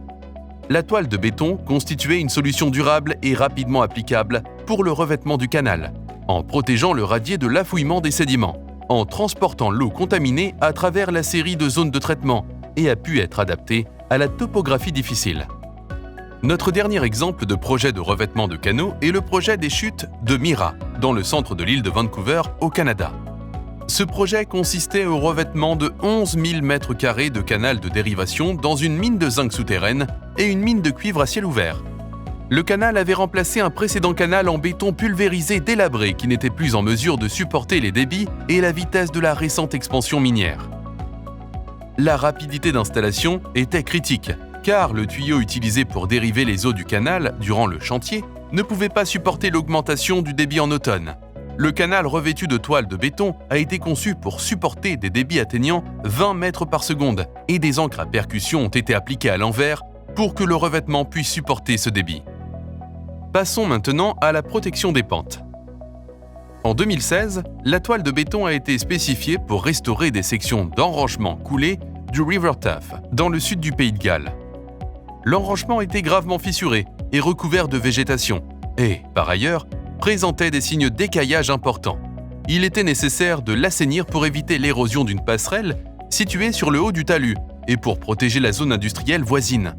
La toile de béton constituait une solution durable et rapidement applicable pour le revêtement du canal, en protégeant le radier de l'affouillement des sédiments, en transportant l'eau contaminée à travers la série de zones de traitement et a pu être adaptée à la topographie difficile. Notre dernier exemple de projet de revêtement de canaux est le projet des chutes de Mira, dans le centre de l'île de Vancouver, au Canada. Ce projet consistait au revêtement de 11 000 m² de canal de dérivation dans une mine de zinc souterraine et une mine de cuivre à ciel ouvert. Le canal avait remplacé un précédent canal en béton pulvérisé délabré qui n'était plus en mesure de supporter les débits et la vitesse de la récente expansion minière. La rapidité d'installation était critique, car le tuyau utilisé pour dériver les eaux du canal durant le chantier ne pouvait pas supporter l'augmentation du débit en automne. Le canal revêtu de toile de béton a été conçu pour supporter des débits atteignant 20 mètres par seconde et des encres à percussion ont été appliquées à l'envers pour que le revêtement puisse supporter ce débit. Passons maintenant à la protection des pentes. En 2016, la toile de béton a été spécifiée pour restaurer des sections d'enrochement coulé du River Taff, dans le sud du Pays de Galles. L'enrochement était gravement fissuré et recouvert de végétation et, par ailleurs, présentait des signes d'écaillage importants. Il était nécessaire de l'assainir pour éviter l'érosion d'une passerelle située sur le haut du talus et pour protéger la zone industrielle voisine.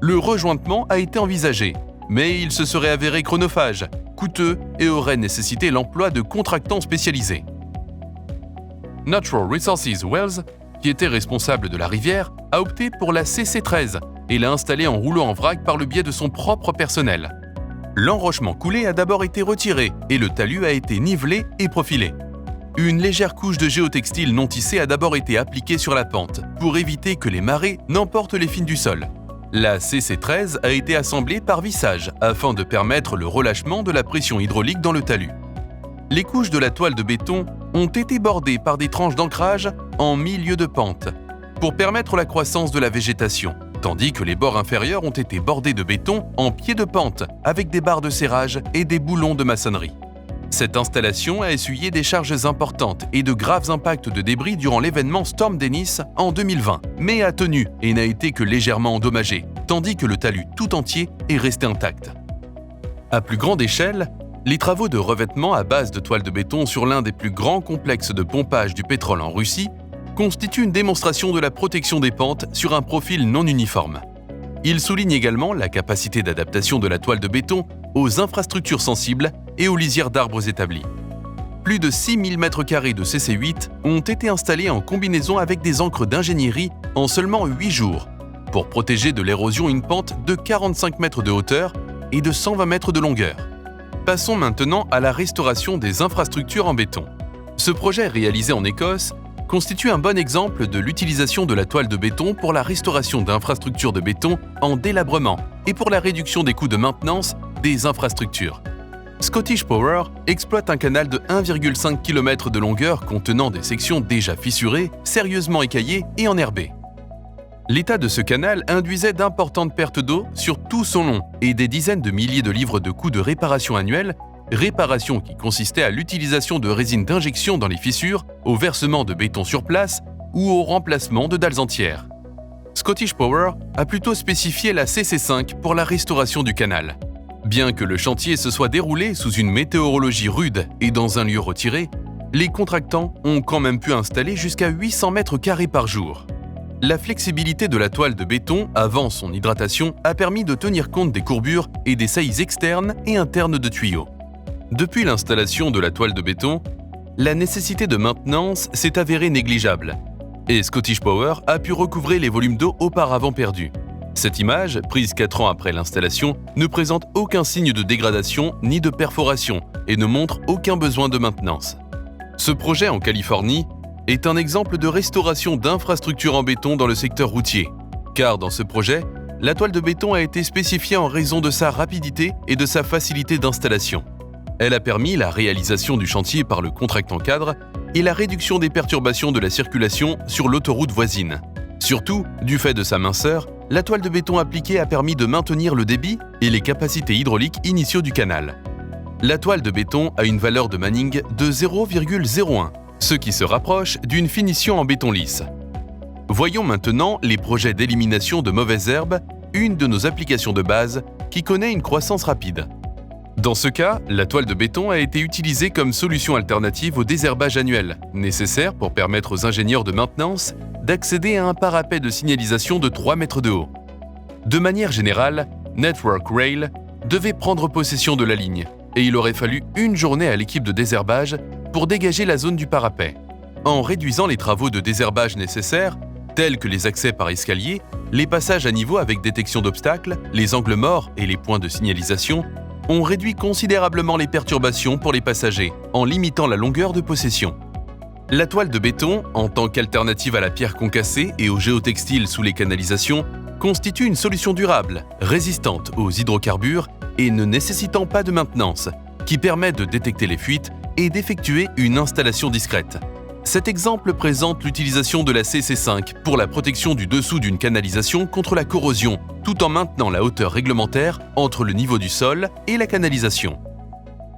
Le rejointement a été envisagé, mais il se serait avéré chronophage, coûteux et aurait nécessité l'emploi de contractants spécialisés. Natural Resources Wales, qui était responsable de la rivière, a opté pour la CC13 et l'a installée en rouleau en vrac par le biais de son propre personnel. L'enrochement coulé a d'abord été retiré et le talus a été nivelé et profilé. Une légère couche de géotextile non tissé a d'abord été appliquée sur la pente pour éviter que les marées n'emportent les fines du sol. La CC13 a été assemblée par vissage afin de permettre le relâchement de la pression hydraulique dans le talus. Les couches de la toile de béton ont été bordées par des tranches d'ancrage en milieu de pente pour permettre la croissance de la végétation, tandis que les bords inférieurs ont été bordés de béton en pied de pente avec des barres de serrage et des boulons de maçonnerie. Cette installation a essuyé des charges importantes et de graves impacts de débris durant l'événement Storm Dennis en 2020, mais a tenu et n'a été que légèrement endommagé, tandis que le talus tout entier est resté intact. À plus grande échelle, les travaux de revêtement à base de toile de béton sur l'un des plus grands complexes de pompage du pétrole en Russie constitue une démonstration de la protection des pentes sur un profil non uniforme. Il souligne également la capacité d'adaptation de la toile de béton aux infrastructures sensibles et aux lisières d'arbres établies. Plus de 6 000 m² de CC8 ont été installés en combinaison avec des encres d'ingénierie en seulement 8 jours, pour protéger de l'érosion une pente de 45 mètres de hauteur et de 120 mètres de longueur. Passons maintenant à la restauration des infrastructures en béton. Ce projet réalisé en Écosse constitue un bon exemple de l'utilisation de la toile de béton pour la restauration d'infrastructures de béton en délabrement et pour la réduction des coûts de maintenance des infrastructures. Scottish Power exploite un canal de 1,5 km de longueur contenant des sections déjà fissurées, sérieusement écaillées et enherbées. L'état de ce canal induisait d'importantes pertes d'eau sur tout son long et des dizaines de milliers de livres de coûts de réparation annuels, réparation qui consistait à l'utilisation de résine d'injection dans les fissures, au versement de béton sur place ou au remplacement de dalles entières. Scottish Power a plutôt spécifié la CC5 pour la restauration du canal. Bien que le chantier se soit déroulé sous une météorologie rude et dans un lieu retiré, les contractants ont quand même pu installer jusqu'à 800 m² par jour. La flexibilité de la toile de béton avant son hydratation a permis de tenir compte des courbures et des saillies externes et internes de tuyaux. Depuis l'installation de la toile de béton, la nécessité de maintenance s'est avérée négligeable. Et Scottish Power a pu recouvrer les volumes d'eau auparavant perdus. Cette image, prise 4 ans après l'installation, ne présente aucun signe de dégradation ni de perforation et ne montre aucun besoin de maintenance. Ce projet en Californie est un exemple de restauration d'infrastructures en béton dans le secteur routier, car dans ce projet, la toile de béton a été spécifiée en raison de sa rapidité et de sa facilité d'installation. Elle a permis la réalisation du chantier par le contractant cadre et la réduction des perturbations de la circulation sur l'autoroute voisine. Surtout, du fait de sa minceur, la toile de béton appliquée a permis de maintenir le débit et les capacités hydrauliques initiaux du canal. La toile de béton a une valeur de Manning de 0,01, ce qui se rapproche d'une finition en béton lisse. Voyons maintenant les projets d'élimination de mauvaises herbes, une de nos applications de base qui connaît une croissance rapide. Dans ce cas, la toile de béton a été utilisée comme solution alternative au désherbage annuel, nécessaire pour permettre aux ingénieurs de maintenance d'accéder à un parapet de signalisation de 3 mètres de haut. De manière générale, Network Rail devait prendre possession de la ligne, et il aurait fallu une journée à l'équipe de désherbage pour dégager la zone du parapet. En réduisant les travaux de désherbage nécessaires, tels que les accès par escalier, les passages à niveau avec détection d'obstacles, les angles morts et les points de signalisation, on réduit considérablement les perturbations pour les passagers en limitant la longueur de possession. La toile de béton, en tant qu'alternative à la pierre concassée et au géotextile sous les canalisations, constitue une solution durable, résistante aux hydrocarbures et ne nécessitant pas de maintenance, qui permet de détecter les fuites et d'effectuer une installation discrète. Cet exemple présente l'utilisation de la CC5 pour la protection du dessous d'une canalisation contre la corrosion, tout en maintenant la hauteur réglementaire entre le niveau du sol et la canalisation.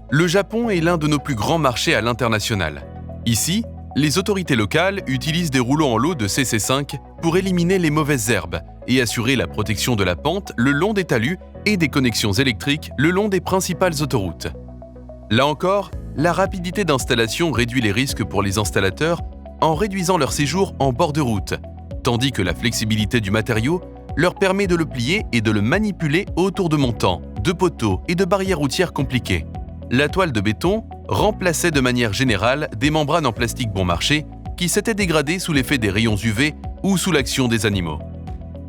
Le Japon est l'un de nos plus grands marchés à l'international. Ici, les autorités locales utilisent des rouleaux en lot de CC5 pour éliminer les mauvaises herbes et assurer la protection de la pente le long des talus et des connexions électriques le long des principales autoroutes. Là encore, la rapidité d'installation réduit les risques pour les installateurs en réduisant leur séjour en bord de route, tandis que la flexibilité du matériau leur permet de le plier et de le manipuler autour de montants, de poteaux et de barrières routières compliquées. La toile de béton remplaçait de manière générale des membranes en plastique bon marché qui s'étaient dégradées sous l'effet des rayons UV ou sous l'action des animaux.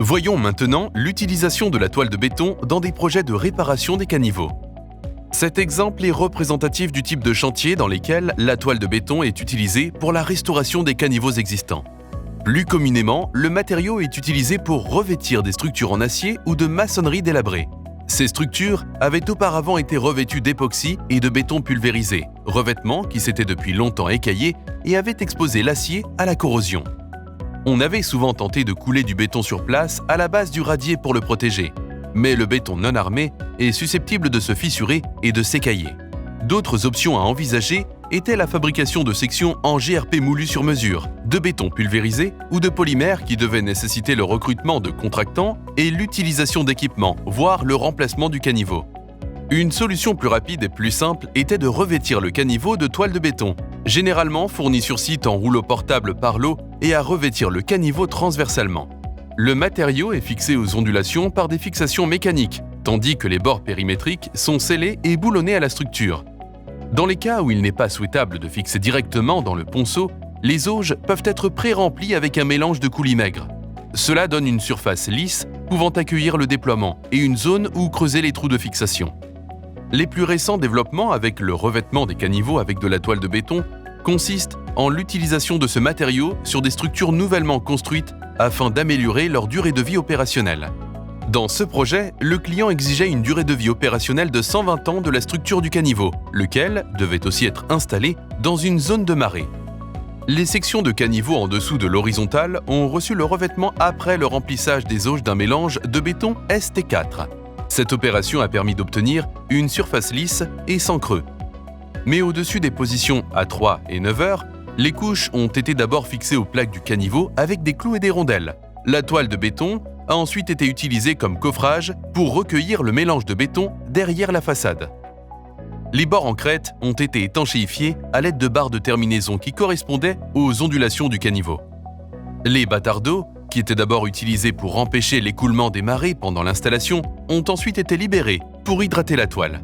Voyons maintenant l'utilisation de la toile de béton dans des projets de réparation des caniveaux. Cet exemple est représentatif du type de chantier dans lesquels la toile de béton est utilisée pour la restauration des caniveaux existants. Plus communément, le matériau est utilisé pour revêtir des structures en acier ou de maçonnerie délabrée. Ces structures avaient auparavant été revêtues d'époxy et de béton pulvérisé, revêtement qui s'était depuis longtemps écaillé et avait exposé l'acier à la corrosion. On avait souvent tenté de couler du béton sur place à la base du radier pour le protéger, mais le béton non armé est susceptible de se fissurer et de s'écailler. D'autres options à envisager étaient la fabrication de sections en GRP moulu sur mesure, de béton pulvérisé ou de polymère qui devaient nécessiter le recrutement de contractants et l'utilisation d'équipements, voire le remplacement du caniveau. Une solution plus rapide et plus simple était de revêtir le caniveau de toile de béton, généralement fournie sur site en rouleau portable par lot et à revêtir le caniveau transversalement. Le matériau est fixé aux ondulations par des fixations mécaniques, tandis que les bords périmétriques sont scellés et boulonnés à la structure. Dans les cas où il n'est pas souhaitable de fixer directement dans le ponceau, les auges peuvent être pré-remplies avec un mélange de coulis maigres. Cela donne une surface lisse pouvant accueillir le déploiement et une zone où creuser les trous de fixation. Les plus récents développements avec le revêtement des caniveaux avec de la toile de béton consistent en l'utilisation de ce matériau sur des structures nouvellement construites afin d'améliorer leur durée de vie opérationnelle. Dans ce projet, le client exigeait une durée de vie opérationnelle de 120 ans de la structure du caniveau, lequel devait aussi être installé dans une zone de marée. Les sections de caniveau en dessous de l'horizontale ont reçu le revêtement après le remplissage des auges d'un mélange de béton ST4. Cette opération a permis d'obtenir une surface lisse et sans creux. Mais au-dessus des positions à 3 et 9 heures, les couches ont été d'abord fixées aux plaques du caniveau avec des clous et des rondelles. La toile de béton a ensuite été utilisée comme coffrage pour recueillir le mélange de béton derrière la façade. Les bords en crête ont été étanchéifiés à l'aide de barres de terminaison qui correspondaient aux ondulations du caniveau. Les bâtards d'eau, qui étaient d'abord utilisés pour empêcher l'écoulement des marées pendant l'installation, ont ensuite été libérés pour hydrater la toile.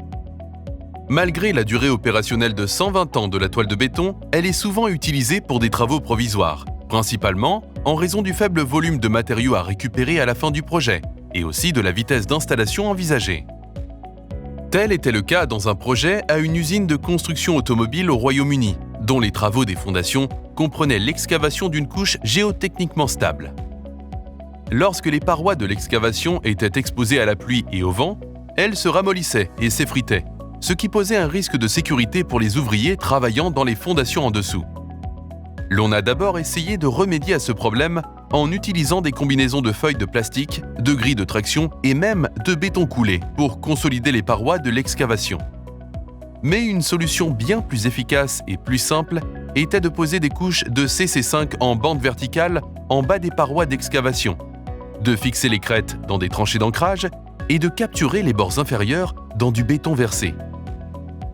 Malgré la durée opérationnelle de 120 ans de la toile de béton, elle est souvent utilisée pour des travaux provisoires, principalement en raison du faible volume de matériaux à récupérer à la fin du projet et aussi de la vitesse d'installation envisagée. Tel était le cas dans un projet à une usine de construction automobile au Royaume-Uni, dont les travaux des fondations comprenaient l'excavation d'une couche géotechniquement stable. Lorsque les parois de l'excavation étaient exposées à la pluie et au vent, elles se ramollissaient et s'effritaient, ce qui posait un risque de sécurité pour les ouvriers travaillant dans les fondations en dessous. L'on a d'abord essayé de remédier à ce problème en utilisant des combinaisons de feuilles de plastique, de grilles de traction et même de béton coulé pour consolider les parois de l'excavation. Mais une solution bien plus efficace et plus simple était de poser des couches de CC5 en bande verticale en bas des parois d'excavation, de fixer les crêtes dans des tranchées d'ancrage et de capturer les bords inférieurs dans du béton versé.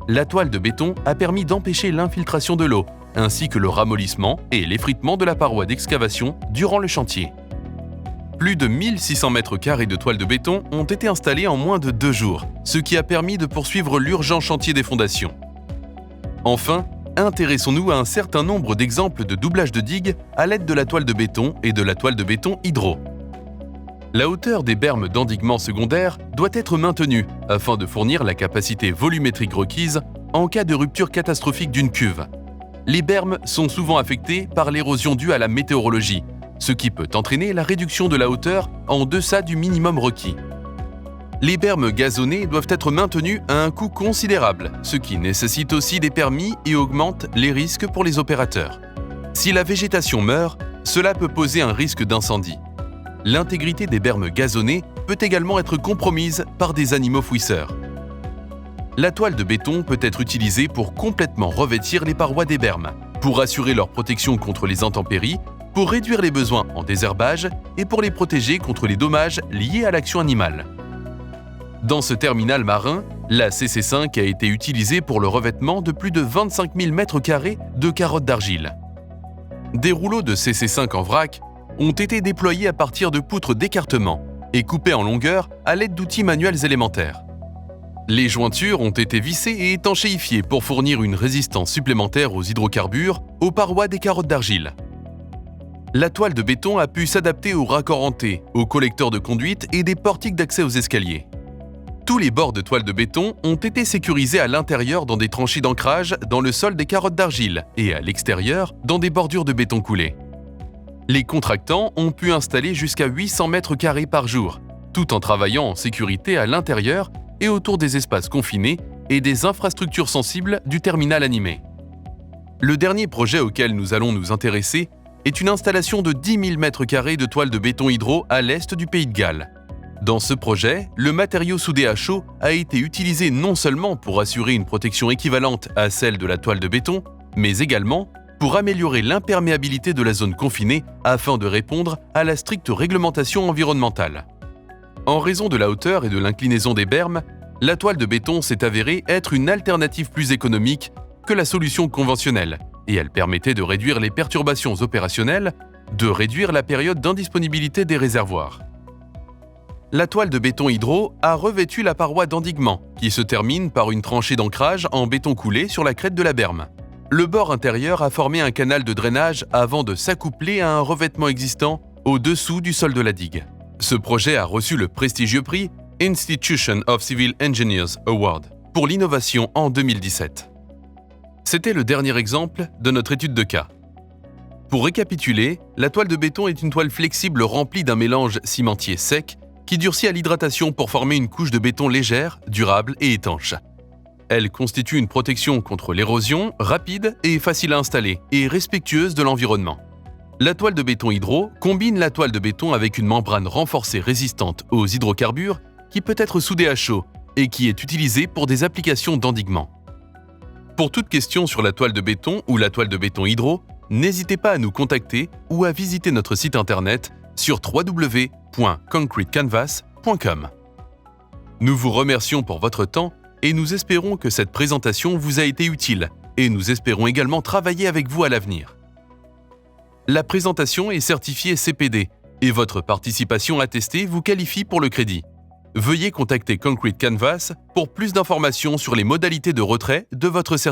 La toile de béton a permis d'empêcher l'infiltration de l'eau, ainsi que le ramollissement et l'effritement de la paroi d'excavation durant le chantier. Plus de 1600 mètres carrés de toile de béton ont été installés en moins de 2 jours, ce qui a permis de poursuivre l'urgent chantier des fondations. Enfin, intéressons-nous à un certain nombre d'exemples de doublage de digues à l'aide de la toile de béton et de la toile de béton hydro. La hauteur des bermes d'endiguement secondaire doit être maintenue afin de fournir la capacité volumétrique requise en cas de rupture catastrophique d'une cuve. Les bermes sont souvent affectées par l'érosion due à la météorologie, ce qui peut entraîner la réduction de la hauteur en deçà du minimum requis. Les bermes gazonnées doivent être maintenues à un coût considérable, ce qui nécessite aussi des permis et augmente les risques pour les opérateurs. Si la végétation meurt, cela peut poser un risque d'incendie. L'intégrité des bermes gazonnées peut également être compromise par des animaux fouisseurs. La toile de béton peut être utilisée pour complètement revêtir les parois des bermes, pour assurer leur protection contre les intempéries, pour réduire les besoins en désherbage et pour les protéger contre les dommages liés à l'action animale. Dans ce terminal marin, la CC5 a été utilisée pour le revêtement de plus de 25 000 m² de carottes d'argile. Des rouleaux de CC5 en vrac ont été déployés à partir de poutres d'écartement et coupés en longueur à l'aide d'outils manuels élémentaires. Les jointures ont été vissées et étanchéifiées pour fournir une résistance supplémentaire aux hydrocarbures aux parois des carottes d'argile. La toile de béton a pu s'adapter aux raccords en T, aux collecteurs de conduite et des portiques d'accès aux escaliers. Tous les bords de toile de béton ont été sécurisés à l'intérieur dans des tranchées d'ancrage dans le sol des carottes d'argile et à l'extérieur dans des bordures de béton coulé. Les contractants ont pu installer jusqu'à 800 m² par jour, tout en travaillant en sécurité à l'intérieur et autour des espaces confinés et des infrastructures sensibles du terminal animé. Le dernier projet auquel nous allons nous intéresser est une installation de 10 000 m² de toile de béton hydro à l'est du Pays de Galles. Dans ce projet, le matériau soudé à chaud a été utilisé non seulement pour assurer une protection équivalente à celle de la toile de béton, mais également pour améliorer l'imperméabilité de la zone confinée afin de répondre à la stricte réglementation environnementale. En raison de la hauteur et de l'inclinaison des bermes, la toile de béton s'est avérée être une alternative plus économique que la solution conventionnelle, et elle permettait de réduire les perturbations opérationnelles, de réduire la période d'indisponibilité des réservoirs. La toile de béton hydro a revêtu la paroi d'endiguement, qui se termine par une tranchée d'ancrage en béton coulé sur la crête de la berme. Le bord intérieur a formé un canal de drainage avant de s'accoupler à un revêtement existant au-dessous du sol de la digue. Ce projet a reçu le prestigieux prix Institution of Civil Engineers Award pour l'innovation en 2017. C'était le dernier exemple de notre étude de cas. Pour récapituler, la toile de béton est une toile flexible remplie d'un mélange cimentier sec qui durcit à l'hydratation pour former une couche de béton légère, durable et étanche. Elle constitue une protection contre l'érosion, rapide et facile à installer, et respectueuse de l'environnement. La toile de béton hydro combine la toile de béton avec une membrane renforcée résistante aux hydrocarbures qui peut être soudée à chaud et qui est utilisée pour des applications d'endiguement. Pour toute question sur la toile de béton ou la toile de béton hydro, n'hésitez pas à nous contacter ou à visiter notre site internet sur www.concretecanvas.com. Nous vous remercions pour votre temps et nous espérons que cette présentation vous a été utile et nous espérons également travailler avec vous à l'avenir. La présentation est certifiée CPD et votre participation attestée vous qualifie pour le crédit. Veuillez contacter Concrete Canvas pour plus d'informations sur les modalités de retrait de votre certificat.